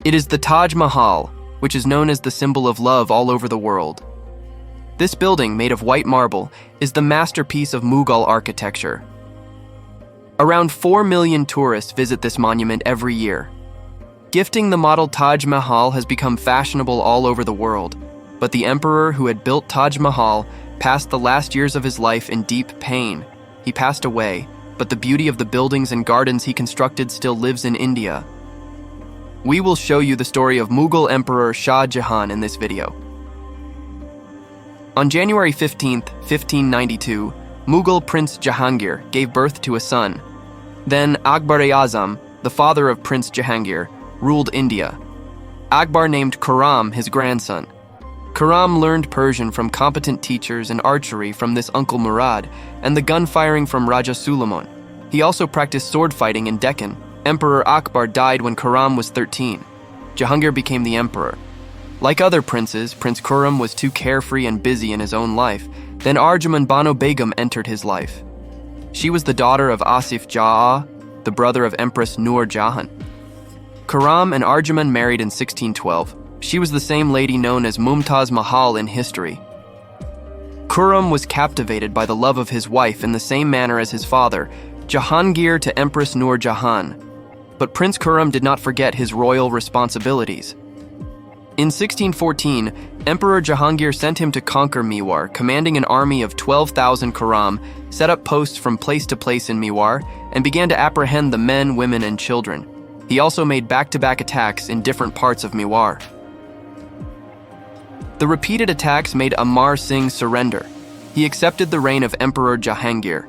It is the Taj Mahal, which is known as the symbol of love all over the world. This building, made of white marble, is the masterpiece of Mughal architecture. Around 4 million tourists visit this monument every year. Gifting the model Taj Mahal has become fashionable all over the world, but the emperor who had built Taj Mahal passed the last years of his life in deep pain. He passed away, but the beauty of the buildings and gardens he constructed still lives in India. We will show you the story of Mughal Emperor Shah Jahan in this video. On January 15, 1592, Mughal Prince Jahangir gave birth to a son. Then Akbar-e-Azam, the father of Prince Jahangir, ruled India. Akbar named Khurram his grandson. Khurram learned Persian from competent teachers and archery from this uncle Murad, and the gun-firing from Raja Suleiman. He also practiced sword fighting in Deccan. Emperor Akbar died when Khurram was 13. Jahangir became the emperor. Like other princes, Prince Khurram was too carefree and busy in his own life. Then Arjuman Banu Begum entered his life. She was the daughter of Asif Jah, the brother of Empress Nur Jahan. Khurram and Arjuman married in 1612. She was the same lady known as Mumtaz Mahal in history. Khurram was captivated by the love of his wife in the same manner as his father, Jahangir to Empress Nur Jahan. But Prince Khurram did not forget his royal responsibilities. In 1614, Emperor Jahangir sent him to conquer Mewar, commanding an army of 12,000. Khurram set up posts from place to place in Mewar and began to apprehend the men, women, and children. He also made back-to-back attacks in different parts of Mewar. The repeated attacks made Amar Singh surrender. He accepted the reign of Emperor Jahangir.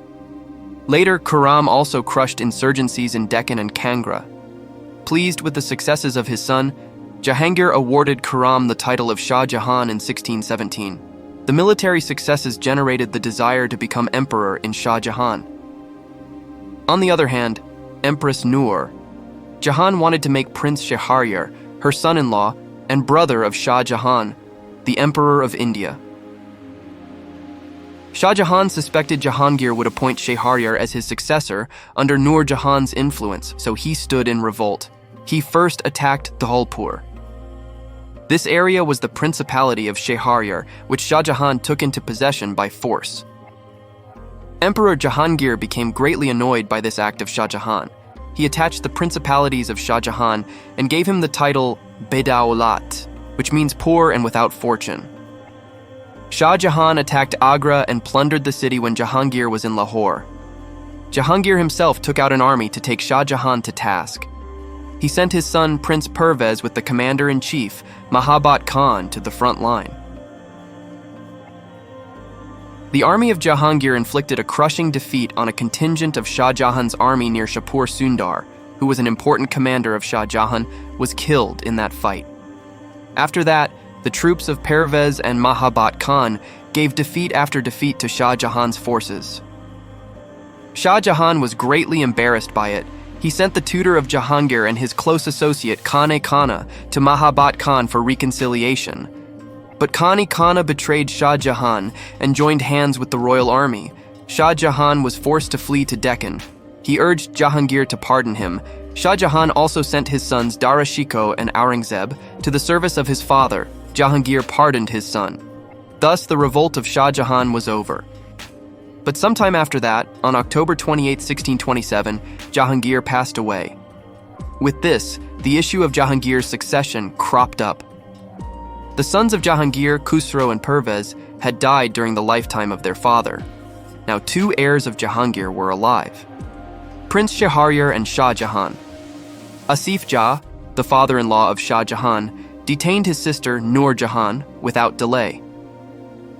Later, Khurram also crushed insurgencies in Deccan and Kangra. Pleased with the successes of his son, Jahangir awarded Khurram the title of Shah Jahan in 1617. The military successes generated the desire to become emperor in Shah Jahan. On the other hand, Empress Nur Jahan wanted to make Prince Shahryar, her son-in-law and brother of Shah Jahan, the Emperor of India. Shah Jahan suspected Jahangir would appoint Shahryar as his successor under Nur Jahan's influence, so he stood in revolt. He first attacked Dholpur. This area was the principality of Shahryar, which Shah Jahan took into possession by force. Emperor Jahangir became greatly annoyed by this act of Shah Jahan. He attached the principalities of Shah Jahan and gave him the title Bedaulat, which means poor and without fortune. Shah Jahan attacked Agra and plundered the city when Jahangir was in Lahore. Jahangir himself took out an army to take Shah Jahan to task. He sent his son Prince Pervez with the commander-in-chief, Mahabat Khan, to the front line. The army of Jahangir inflicted a crushing defeat on a contingent of Shah Jahan's army near Shapur Sundar, who was an important commander of Shah Jahan, was killed in that fight. After that, the troops of Pervez and Mahabat Khan gave defeat after defeat to Shah Jahan's forces. Shah Jahan was greatly embarrassed by it. He sent the tutor of Jahangir and his close associate Kane-Khana to Mahabat Khan for reconciliation. But Kane-Khana betrayed Shah Jahan and joined hands with the royal army. Shah Jahan was forced to flee to Deccan. He urged Jahangir to pardon him. Shah Jahan also sent his sons Dara Shikoh and Aurangzeb to the service of his father. Jahangir pardoned his son. Thus, the revolt of Shah Jahan was over. But sometime after that, on October 28, 1627, Jahangir passed away. With this, the issue of Jahangir's succession cropped up. The sons of Jahangir, Khusro and Pervez, had died during the lifetime of their father. Now 2 heirs of Jahangir were alive: Prince Shahryar and Shah Jahan. Asif Jah, the father-in-law of Shah Jahan, detained his sister Nur Jahan without delay.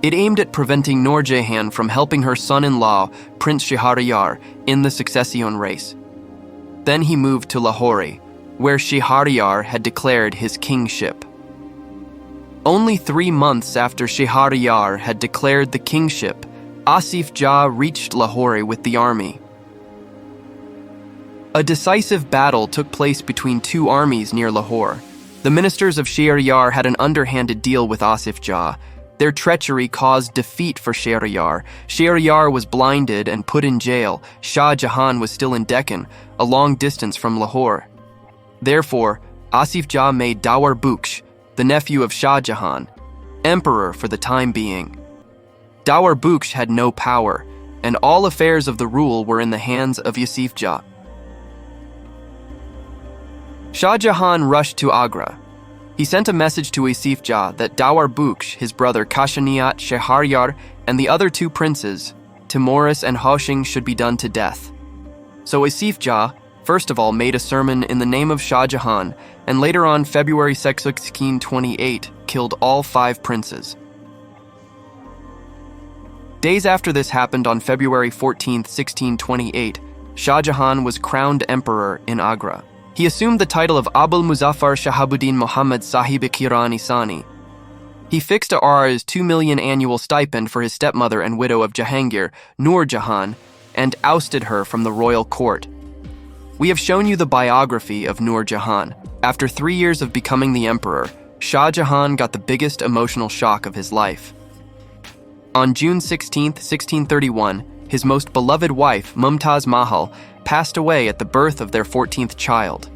It aimed at preventing Nur Jahan from helping her son-in-law, Prince Shahryar, in the succession race. Then he moved to Lahore, where Shahryar had declared his kingship. Only 3 months after Shahryar had declared the kingship, Asif Jah reached Lahore with the army. A decisive battle took place between 2 armies near Lahore. The ministers of Shahryar had an underhanded deal with Asif Jah. Their treachery caused defeat for Shahryar. Shahryar was blinded and put in jail. Shah Jahan was still in Deccan, a long distance from Lahore. Therefore, Asif Jah made Dawar Buksh, the nephew of Shah Jahan, emperor for the time being. Dawar Buksh had no power, and all affairs of the rule were in the hands of Asif Jah. Shah Jahan rushed to Agra. He sent a message to Asif Jah that Dawar Buksh, his brother Kashaniat Shehryar, and the other two princes, Timoris and Hoshing, should be done to death. So Asif Jah, first of all, made a sermon in the name of Shah Jahan, and later on, February 1628, killed all 5 princes. Days after this happened, on February 14, 1628, Shah Jahan was crowned emperor in Agra. He assumed the title of Abul Muzaffar Shahabuddin Muhammad Sahib-e-Kiran Isani. He fixed Rs 2 million annual stipend for his stepmother and widow of Jahangir, Nur Jahan, and ousted her from the royal court. We have shown you the biography of Nur Jahan. After 3 years of becoming the emperor, Shah Jahan got the biggest emotional shock of his life. On June 16, 1631, his most beloved wife, Mumtaz Mahal, passed away at the birth of their 14th child.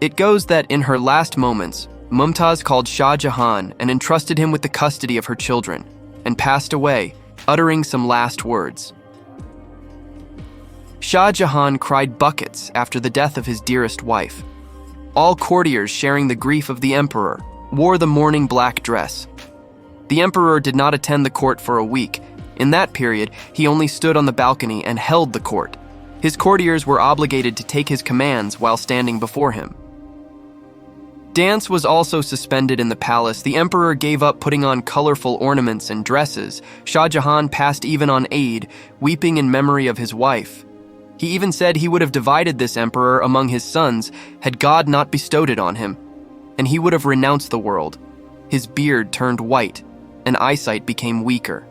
It goes that in her last moments, Mumtaz called Shah Jahan and entrusted him with the custody of her children, and passed away, uttering some last words. Shah Jahan cried buckets after the death of his dearest wife. All courtiers, sharing the grief of the emperor, wore the mourning black dress. The emperor did not attend the court for a week. In that period, he only stood on the balcony and held the court. His courtiers were obligated to take his commands while standing before him. Dance was also suspended in the palace. The emperor gave up putting on colorful ornaments and dresses. Shah Jahan passed even on Eid, weeping in memory of his wife. He even said he would have divided this emperor among his sons had God not bestowed it on him, and he would have renounced the world. His beard turned white, and eyesight became weaker.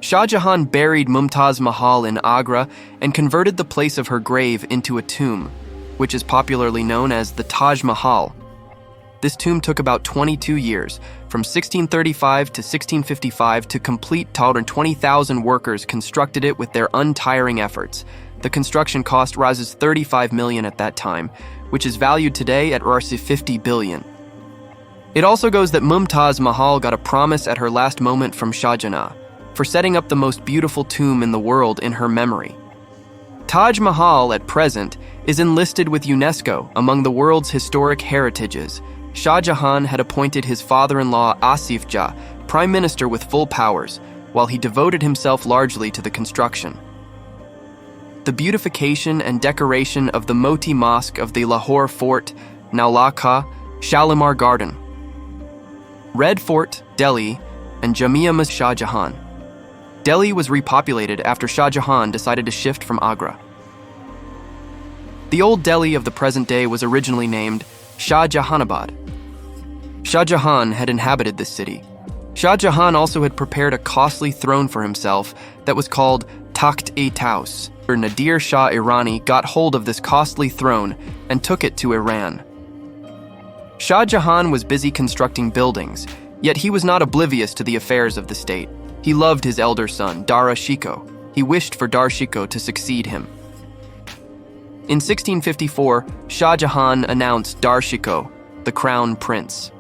Shah Jahan buried Mumtaz Mahal in Agra and converted the place of her grave into a tomb, which is popularly known as the Taj Mahal. This tomb took about 22 years, from 1635 to 1655, to complete. 20,000 workers constructed it with their untiring efforts. The construction cost rises 35 million at that time, which is valued today at roughly 50 billion. It also goes that Mumtaz Mahal got a promise at her last moment from Shah Jahan for setting up the most beautiful tomb in the world in her memory. Taj Mahal, at present, is enlisted with UNESCO among the world's historic heritages. Shah Jahan had appointed his father-in-law Asif Jah prime minister with full powers, while he devoted himself largely to the construction. The beautification and decoration of the Moti Mosque of the Lahore Fort, Naulakha, Shalimar Garden, Red Fort, Delhi, and Jamia Masjid Shah Jahan. Delhi was repopulated after Shah Jahan decided to shift from Agra. The old Delhi of the present day was originally named Shah Jahanabad. Shah Jahan had inhabited this city. Shah Jahan also had prepared a costly throne for himself that was called Takht-e-Taus. Nadir Shah Irani got hold of this costly throne and took it to Iran. Shah Jahan was busy constructing buildings, yet he was not oblivious to the affairs of the state. He loved his elder son, Dara Shikoh. He wished for Dar Shikoh to succeed him. In 1654, Shah Jahan announced Dar Shikoh, the crown prince.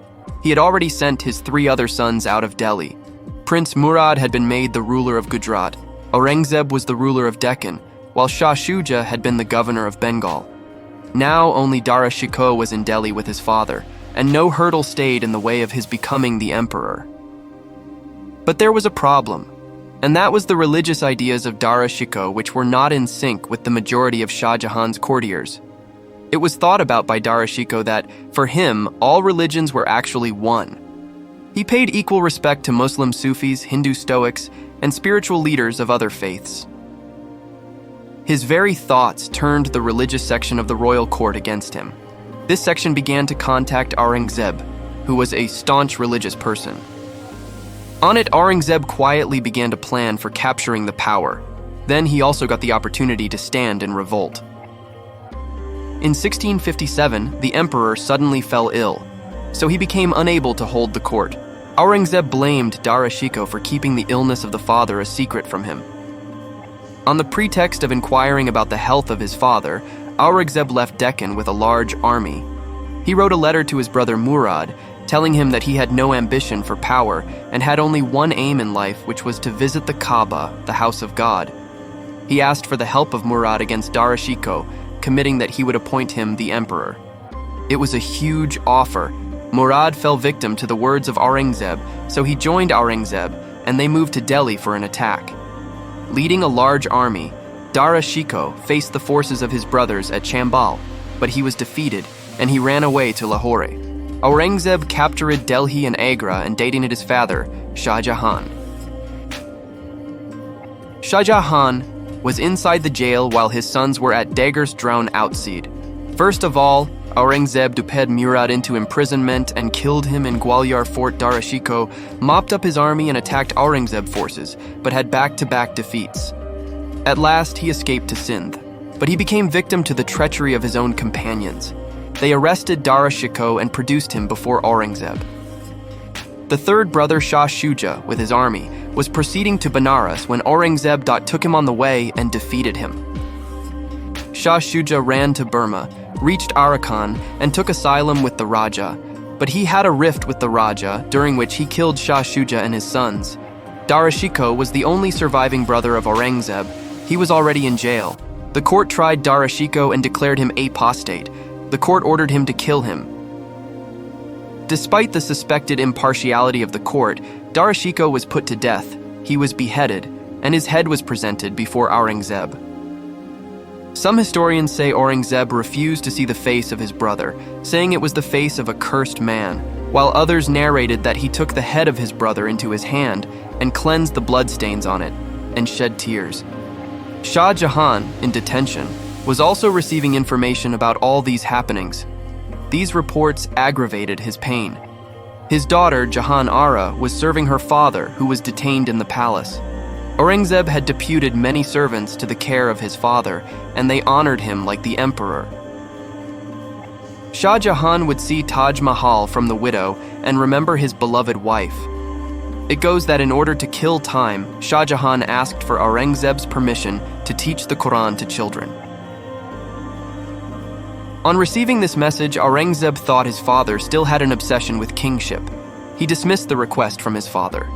He had already sent his 3 other sons out of Delhi. Prince Murad had been made the ruler of Gujarat. Aurangzeb was the ruler of Deccan, while Shah Shuja had been the governor of Bengal. Now only Dara Shikoh was in Delhi with his father, and no hurdle stayed in the way of his becoming the emperor. But there was a problem, and that was the religious ideas of Dara Shikoh, which were not in sync with the majority of Shah Jahan's courtiers. It was thought about by Dara Shikoh that, for him, all religions were actually one. He paid equal respect to Muslim Sufis, Hindu Stoics, and spiritual leaders of other faiths. His very thoughts turned the religious section of the royal court against him. This section began to contact Aurangzeb, who was a staunch religious person. On it, Aurangzeb quietly began to plan for capturing the power. Then he also got the opportunity to stand in revolt. In 1657, the emperor suddenly fell ill, so he became unable to hold the court. Aurangzeb blamed Dara Shikoh for keeping the illness of the father a secret from him. On the pretext of inquiring about the health of his father, Aurangzeb left Deccan with a large army. He wrote a letter to his brother Murad, telling him that he had no ambition for power and had only one aim in life, which was to visit the Kaaba, the house of God. He asked for the help of Murad against Dara Shikoh, committing that he would appoint him the emperor. It was a huge offer. Murad fell victim to the words of Aurangzeb, so he joined Aurangzeb, and they moved to Delhi for an attack. Leading a large army, Dara Shikoh faced the forces of his brothers at Chambal, but he was defeated, and he ran away to Lahore. Aurangzeb captured Delhi and Agra and detained his father, Shah Jahan. Shah Jahan was inside the jail while his sons were at daggers drawn outside. First of all, Aurangzeb duped Murad into imprisonment and killed him in Gwalior Fort. Dara Shikoh mopped up his army and attacked Aurangzeb forces, but had back-to-back defeats. At last, he escaped to Sindh, but he became victim to the treachery of his own companions. They arrested Dara Shikoh and produced him before Aurangzeb. The third brother, Shah Shuja, with his army, was proceeding to Banaras when Aurangzeb took him on the way and defeated him. Shah Shuja ran to Burma, reached Arakan, and took asylum with the Raja, but he had a rift with the Raja, during which he killed Shah Shuja and his sons. Dara Shikoh was the only surviving brother of Aurangzeb. He was already in jail. The court tried Dara Shikoh and declared him apostate. The court ordered him to kill him. Despite the suspected impartiality of the court, Dara Shikoh was put to death. He was beheaded, and his head was presented before Aurangzeb. Some historians say Aurangzeb refused to see the face of his brother, saying it was the face of a cursed man, while others narrated that he took the head of his brother into his hand and cleansed the bloodstains on it, and shed tears. Shah Jahan, in detention, was also receiving information about all these happenings. These reports aggravated his pain. His daughter, Jahan Ara, was serving her father, who was detained in the palace. Aurangzeb had deputed many servants to the care of his father, and they honored him like the emperor. Shah Jahan would see Taj Mahal from the widow and remember his beloved wife. It goes that in order to kill time, Shah Jahan asked for Aurangzeb's permission to teach the Quran to children. On receiving this message, Aurangzeb thought his father still had an obsession with kingship. He dismissed the request from his father.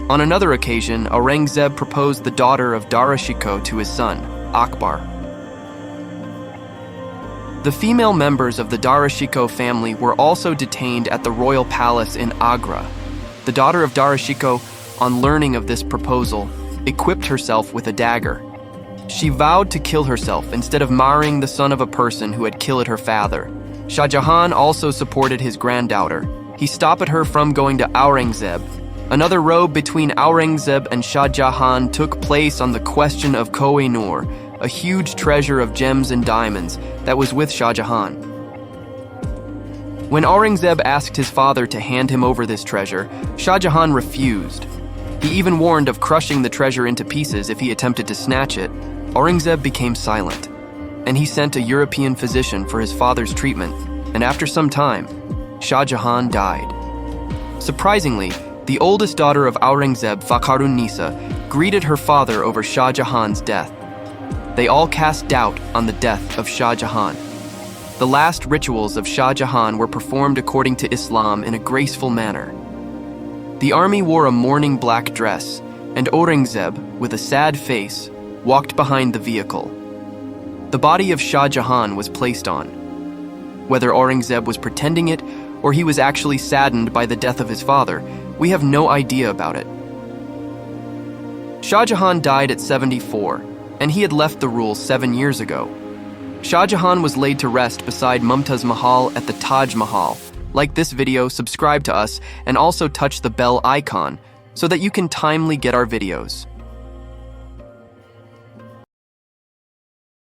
On another occasion, Aurangzeb proposed the daughter of Dara Shikoh to his son, Akbar. The female members of the Dara Shikoh family were also detained at the royal palace in Agra. The daughter of Dara Shikoh, on learning of this proposal, equipped herself with a dagger. She vowed to kill herself instead of marrying the son of a person who had killed her father. Shah Jahan also supported his granddaughter. He stopped her from going to Aurangzeb. Another row between Aurangzeb and Shah Jahan took place on the question of Koh-i-Noor, a huge treasure of gems and diamonds that was with Shah Jahan. When Aurangzeb asked his father to hand him over this treasure, Shah Jahan refused. He even warned of crushing the treasure into pieces if he attempted to snatch it. Aurangzeb became silent, and he sent a European physician for his father's treatment, and after some time, Shah Jahan died. Surprisingly, the oldest daughter of Aurangzeb, Fakhrun Nisa, greeted her father over Shah Jahan's death. They all cast doubt on the death of Shah Jahan. The last rituals of Shah Jahan were performed according to Islam in a graceful manner. The army wore a mourning black dress, and Aurangzeb, with a sad face, walked behind the vehicle. The body of Shah Jahan was placed on. Whether Aurangzeb was pretending it or he was actually saddened by the death of his father, we have no idea about it. Shah Jahan died at 74, and he had left the rule 7 years ago. Shah Jahan was laid to rest beside Mumtaz Mahal at the Taj Mahal. Like this video, subscribe to us, and also touch the bell icon so that you can timely get our videos.